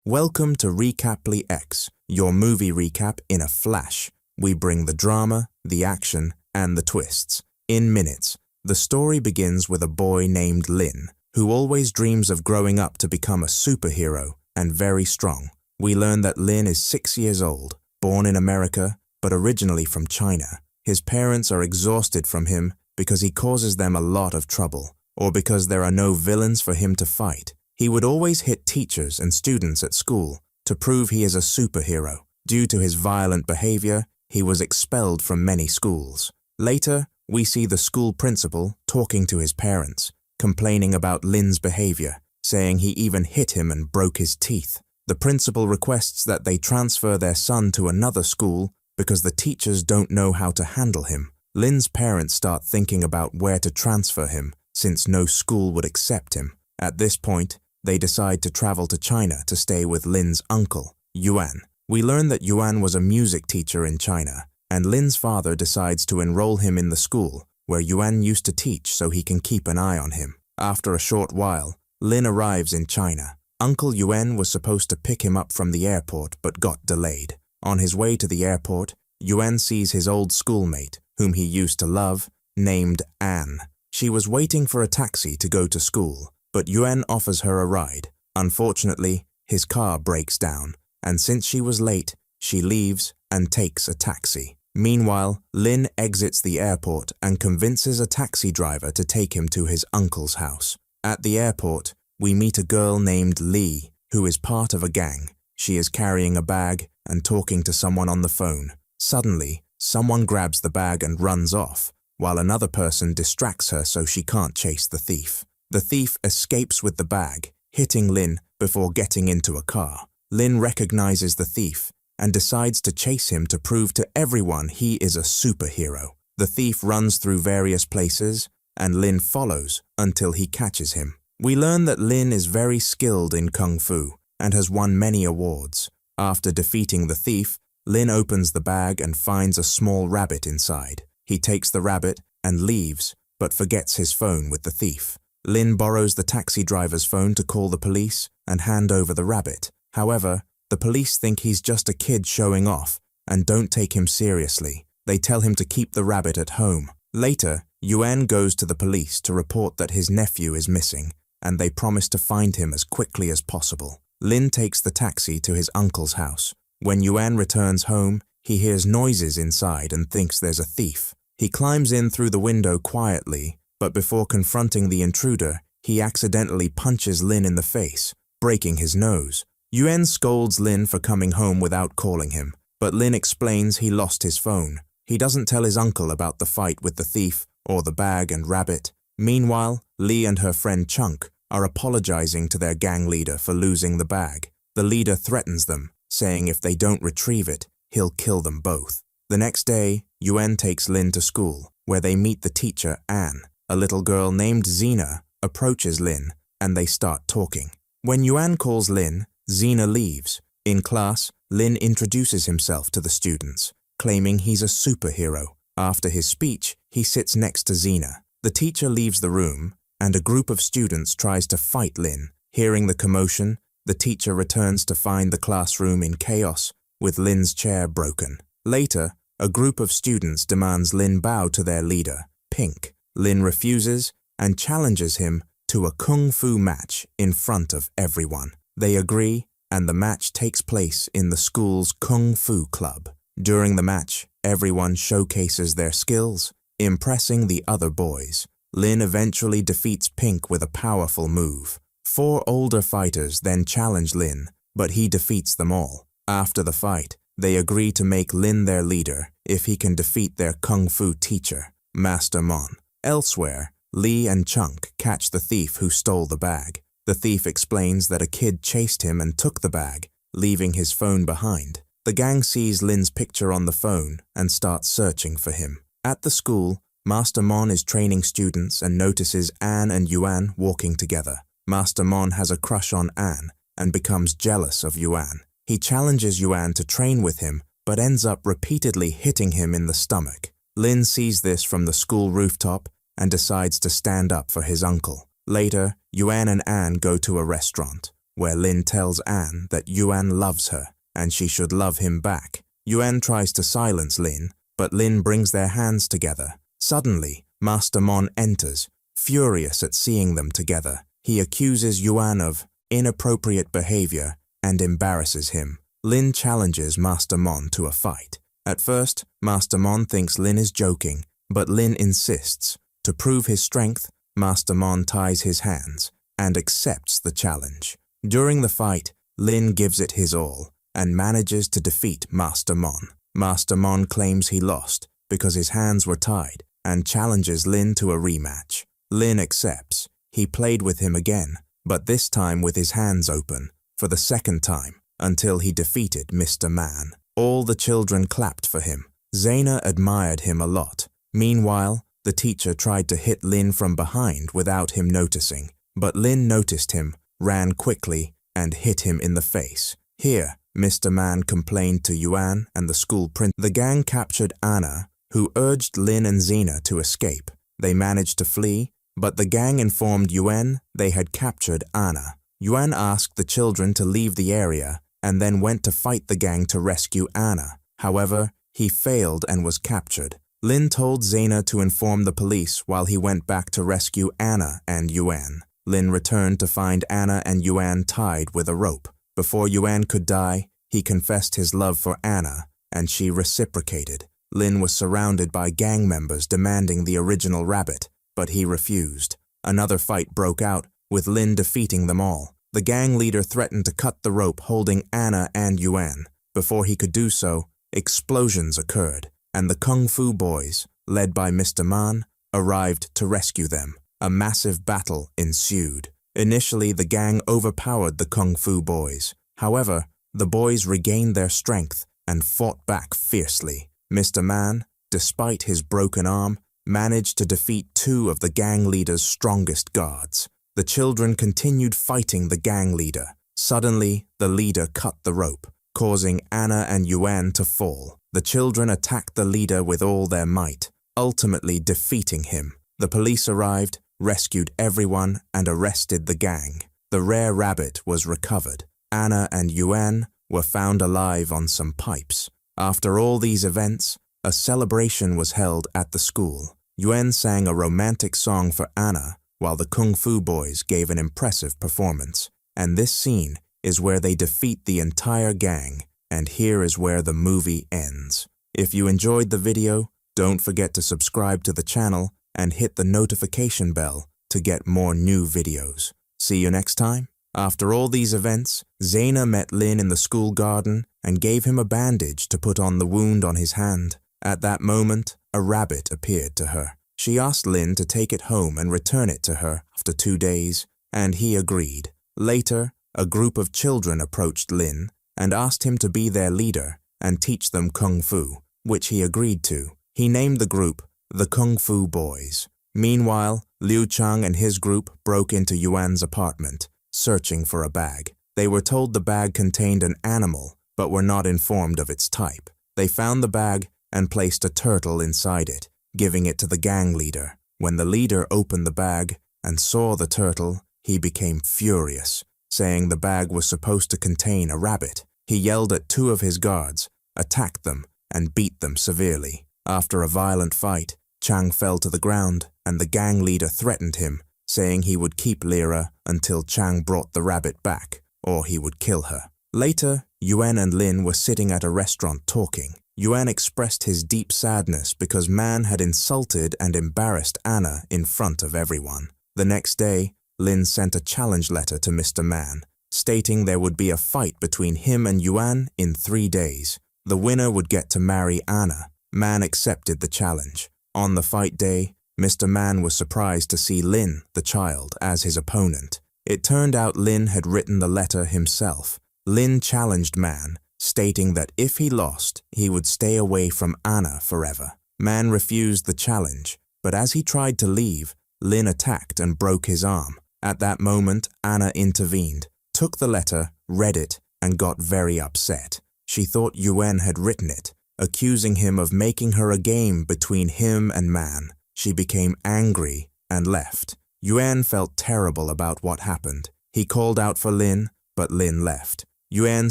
Welcome to Recaply X, your movie recap in a flash. We bring the drama, the action, and the twists. In minutes, the story begins with a boy named Lin, who always dreams of growing up to become a superhero and very strong. We learn that Lin is 6 years old, born in America, but originally from China. His parents are exhausted from him because he causes them a lot of trouble, or because there are no villains for him to fight. He would always hit teachers and students at school to prove he is a superhero. Due to his violent behavior, he was expelled from many schools. Later, we see the school principal talking to his parents, complaining about Lin's behavior, saying he even hit him and broke his teeth. The principal requests that they transfer their son to another school because the teachers don't know how to handle him. Lin's parents start thinking about where to transfer him, since no school would accept him. At this point, they decide to travel to China to stay with Lin's uncle, Yuan. We learn that Yuan was a music teacher in China, and Lin's father decides to enroll him in the school where Yuan used to teach so he can keep an eye on him. After a short while, Lin arrives in China. Uncle Yuan was supposed to pick him up from the airport but got delayed. On his way to the airport, Yuan sees his old schoolmate, whom he used to love, named Anne. She was waiting for a taxi to go to school, but Yuan offers her a ride. Unfortunately, his car breaks down, and since she was late, she leaves and takes a taxi. Meanwhile, Lin exits the airport and convinces a taxi driver to take him to his uncle's house. At the airport, we meet a girl named Li, who is part of a gang. She is carrying a bag and talking to someone on the phone. Suddenly, someone grabs the bag and runs off, while another person distracts her so she can't chase the thief. The thief escapes with the bag, hitting Lin before getting into a car. Lin recognizes the thief and decides to chase him to prove to everyone he is a superhero. The thief runs through various places, and Lin follows until he catches him. We learn that Lin is very skilled in Kung Fu and has won many awards. After defeating the thief, Lin opens the bag and finds a small rabbit inside. He takes the rabbit and leaves, but forgets his phone with the thief. Lin borrows the taxi driver's phone to call the police and hand over the rabbit. However, the police think he's just a kid showing off and don't take him seriously. They tell him to keep the rabbit at home. Later, Yuan goes to the police to report that his nephew is missing, and they promise to find him as quickly as possible. Lin takes the taxi to his uncle's house. When Yuan returns home, he hears noises inside and thinks there's a thief. He climbs in through the window quietly, but before confronting the intruder, he accidentally punches Lin in the face, breaking his nose. Yuan scolds Lin for coming home without calling him, but Lin explains he lost his phone. He doesn't tell his uncle about the fight with the thief or the bag and rabbit. Meanwhile, Li and her friend Chunk are apologizing to their gang leader for losing the bag. The leader threatens them, saying if they don't retrieve it, he'll kill them both. The next day, Yuan takes Lin to school, where they meet the teacher, Anne. A little girl named Xena approaches Lin, and they start talking. When Yuan calls Lin, Xena leaves. In class, Lin introduces himself to the students, claiming he's a superhero. After his speech, he sits next to Xena. The teacher leaves the room, and a group of students tries to fight Lin. Hearing the commotion, the teacher returns to find the classroom in chaos, with Lin's chair broken. Later, a group of students demands Lin bow to their leader, Pink. Lin refuses and challenges him to a kung fu match in front of everyone. They agree, and the match takes place in the school's kung fu club. During the match, everyone showcases their skills, impressing the other boys. Lin eventually defeats Pink with a powerful move. 4 older fighters then challenge Lin, but he defeats them all. After the fight, they agree to make Lin their leader if he can defeat their kung fu teacher, Master Mon. Elsewhere, Li and Chunk catch the thief who stole the bag. The thief explains that a kid chased him and took the bag, leaving his phone behind. The gang sees Lin's picture on the phone and starts searching for him. At the school, Master Mon is training students and notices Anne and Yuan walking together. Master Mon has a crush on Anne and becomes jealous of Yuan. He challenges Yuan to train with him, but ends up repeatedly hitting him in the stomach. Lin sees this from the school rooftop and decides to stand up for his uncle. Later, Yuan and Anne go to a restaurant. where Lin tells Anne that Yuan loves her and she should love him back. Yuan tries to silence Lin, but Lin brings their hands together. Suddenly, Master Mon enters, furious at seeing them together. He accuses Yuan of inappropriate behavior and embarrasses him. Lin challenges Master Mon to a fight. At first, Master Mon thinks Lin is joking, but Lin insists. To prove his strength, Master Mon ties his hands and accepts the challenge. During the fight, Lin gives it his all and manages to defeat Master Mon. Master Mon claims he lost because his hands were tied and challenges Lin to a rematch. Lin accepts. He played with him again, but this time with his hands open, for the second time, until he defeated Mr. Man. All the children clapped for him. Zaina admired him a lot. Meanwhile, the teacher tried to hit Lin from behind without him noticing, but Lin noticed him, ran quickly, and hit him in the face. Here, Mr. Man complained to Yuan and the school principal. The gang captured Anna, who urged Lin and Zaina to escape. They managed to flee, but the gang informed Yuan they had captured Anna. Yuan asked the children to leave the area and then went to fight the gang to rescue Anna. However, he failed and was captured. Lin told Zaina to inform the police while he went back to rescue Anna and Yuan. Lin returned to find Anna and Yuan tied with a rope. Before Yuan could die, he confessed his love for Anna, and she reciprocated. Lin was surrounded by gang members demanding the original rabbit, but he refused. Another fight broke out, with Lin defeating them all. The gang leader threatened to cut the rope holding Anna and Yuan. Before he could do so, explosions occurred, and the Kung Fu boys, led by Mr. Man, arrived to rescue them. A massive battle ensued. Initially, the gang overpowered the Kung Fu boys. However, the boys regained their strength and fought back fiercely. Mr. Man, despite his broken arm, managed to defeat two of the gang leader's strongest guards. The children continued fighting the gang leader. Suddenly, the leader cut the rope, causing Anna and Yuan to fall. The children attacked the leader with all their might, ultimately defeating him. The police arrived, rescued everyone, and arrested the gang. The rare rabbit was recovered. Anna and Yuan were found alive on some pipes. After all these events, a celebration was held at the school. Yuan sang a romantic song for Anna, while the Kung Fu boys gave an impressive performance. And this scene is where they defeat the entire gang, and here is where the movie ends. If you enjoyed the video, don't forget to subscribe to the channel and hit the notification bell to get more new videos. See you next time. After all these events, Zaina met Lin in the school garden and gave him a bandage to put on the wound on his hand. At that moment, a rabbit appeared to her. She asked Lin to take it home and return it to her after 2 days, and he agreed. Later, a group of children approached Lin and asked him to be their leader and teach them Kung Fu, which he agreed to. He named the group the Kung Fu Boys. Meanwhile, Liu Chang and his group broke into Yuan's apartment, searching for a bag. They were told the bag contained an animal, but were not informed of its type. They found the bag and placed a turtle inside it, giving it to the gang leader. When the leader opened the bag and saw the turtle, he became furious, saying the bag was supposed to contain a rabbit. He yelled at 2 of his guards, attacked them, and beat them severely. After a violent fight, Chang fell to the ground, and the gang leader threatened him, saying he would keep Lyra until Chang brought the rabbit back, or he would kill her. Later, Yuan and Lin were sitting at a restaurant talking. Yuan expressed his deep sadness because Man had insulted and embarrassed Anna in front of everyone. The next day, Lin sent a challenge letter to Mr. Man, stating there would be a fight between him and Yuan in 3 days. The winner would get to marry Anna. Man accepted the challenge. On the fight day, Mr. Man was surprised to see Lin, the child, as his opponent. It turned out Lin had written the letter himself. Lin challenged Man, stating that if he lost, he would stay away from Anna forever. Man refused the challenge, but as he tried to leave, Lin attacked and broke his arm. At that moment, Anna intervened, took the letter, read it, and got very upset. She thought Yuan had written it, accusing him of making her a game between him and Man. She became angry and left. Yuan felt terrible about what happened. He called out for Lin, but Lin left. Yuan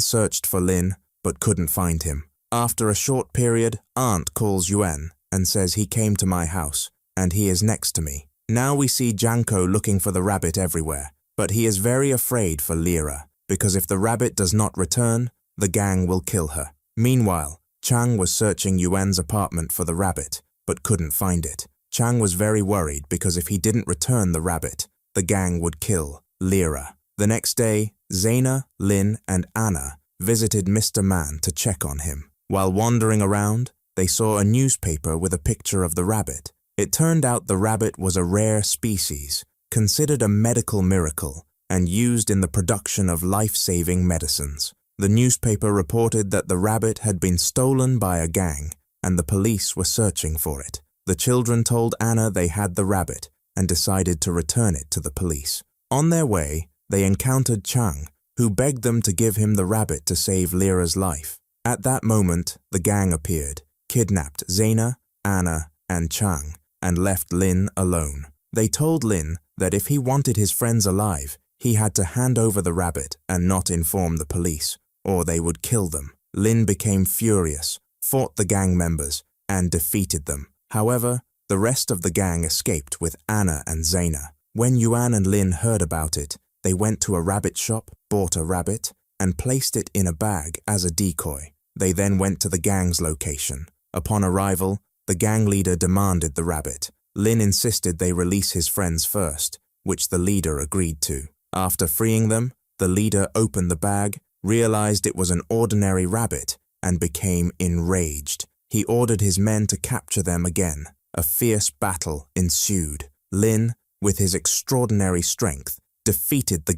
searched for Lin, but couldn't find him. After a short period, Aunt calls Yuan and says he came to my house, and he is next to me. Now we see Janko looking for the rabbit everywhere, but he is very afraid for Lyra, because if the rabbit does not return, the gang will kill her. Meanwhile, Chang was searching Yuan's apartment for the rabbit, but couldn't find it. Chang was very worried because if he didn't return the rabbit, the gang would kill Lyra. The next day, Zaina, Lin, and Anna visited Mr. Man to check on him. While wandering around, they saw a newspaper with a picture of the rabbit. It turned out the rabbit was a rare species, considered a medical miracle, and used in the production of life-saving medicines. The newspaper reported that the rabbit had been stolen by a gang, and the police were searching for it. The children told Anna they had the rabbit and decided to return it to the police. On their way, they encountered Chang, who begged them to give him the rabbit to save Lyra's life. At that moment, the gang appeared, kidnapped Zaina, Anna, and Chang, and left Lin alone. They told Lin that if he wanted his friends alive, he had to hand over the rabbit and not inform the police, or they would kill them. Lin became furious, fought the gang members, and defeated them. However, the rest of the gang escaped with Anna and Zaina. When Yuan and Lin heard about it, they went to a rabbit shop, bought a rabbit, and placed it in a bag as a decoy. They then went to the gang's location. Upon arrival, the gang leader demanded the rabbit. Lin insisted they release his friends first, which the leader agreed to. After freeing them, the leader opened the bag, realized it was an ordinary rabbit, and became enraged. He ordered his men to capture them again. A fierce battle ensued. Lin, with his extraordinary strength, defeated the